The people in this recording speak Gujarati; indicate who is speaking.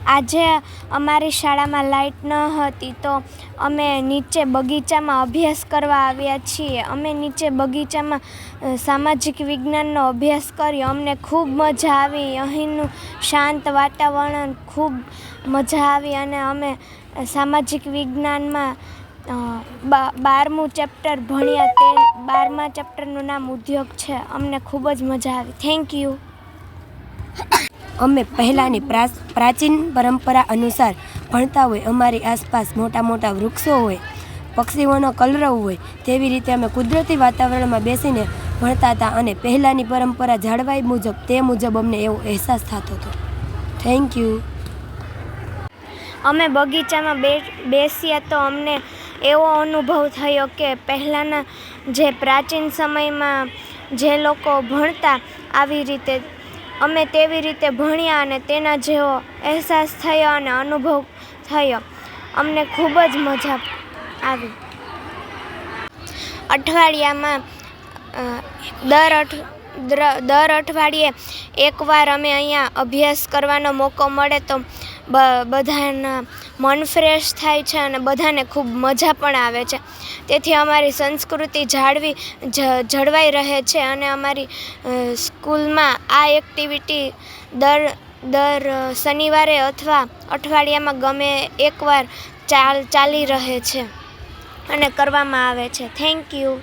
Speaker 1: આજે અમારી શાળામાં લાઇટ ન હતી તો અમે નીચે બગીચામાં અભ્યાસ કરવા આવ્યા છીએ. અમે નીચે બગીચામાં સામાજિક વિજ્ઞાનનો અભ્યાસ કર્યો. અમને ખૂબ મજા આવી. અહીંનું શાંત વાતાવરણ ખૂબ મજા આવી અને અમે સામાજિક વિજ્ઞાનમાં 12મું ચેપ્ટર ભણ્યા. તે 12મા ચેપ્ટરનું નામ ઉદ્યોગ છે. અમને ખૂબ જ મજા આવી. Thank you.
Speaker 2: અમે પહેલાંની પ્રાચીન પરંપરા અનુસાર ભણતા હોય. અમારી આસપાસ મોટા મોટા વૃક્ષો હોય, પક્ષીઓનો કલરવ હોય, તેવી રીતે અમે કુદરતી વાતાવરણમાં બેસીને ભણતા હતા અને પહેલાંની પરંપરા જાળવાઈ મુજબ તે મુજબ અમને એવો અહેસાસ થતો હતો. Thank you.
Speaker 1: અમે બગીચામાં બેસ્યા તો અમને એવો અનુભવ થયો કે પહેલાંના જે પ્રાચીન સમયમાં જે લોકો ભણતા આવી રીતે અમે તેવી રીતે ભણ્યા અને તેના જેવો અહેસાસ થયો અને અનુભવ થયો. અમને ખૂબ જ મજા આવી. અઠવાડિયામાં દર અઠવાડિયે એકવાર અમે અહીંયા અભ્યાસ કરવાનો મોકો મળે તો બધાના મન ફ્રેશ થાય છે અને બધાને ખૂબ મજા પણ આવે છે. તેથી અમારી સંસ્કૃતિ જળવાઈ રહે છે અને અમારી સ્કૂલમાં આ એક્ટિવિટી દર શનિવારે અથવા અઠવાડિયામાં ગમે એકવાર ચાલી રહે છે અને કરવામાં આવે છે. Thank you.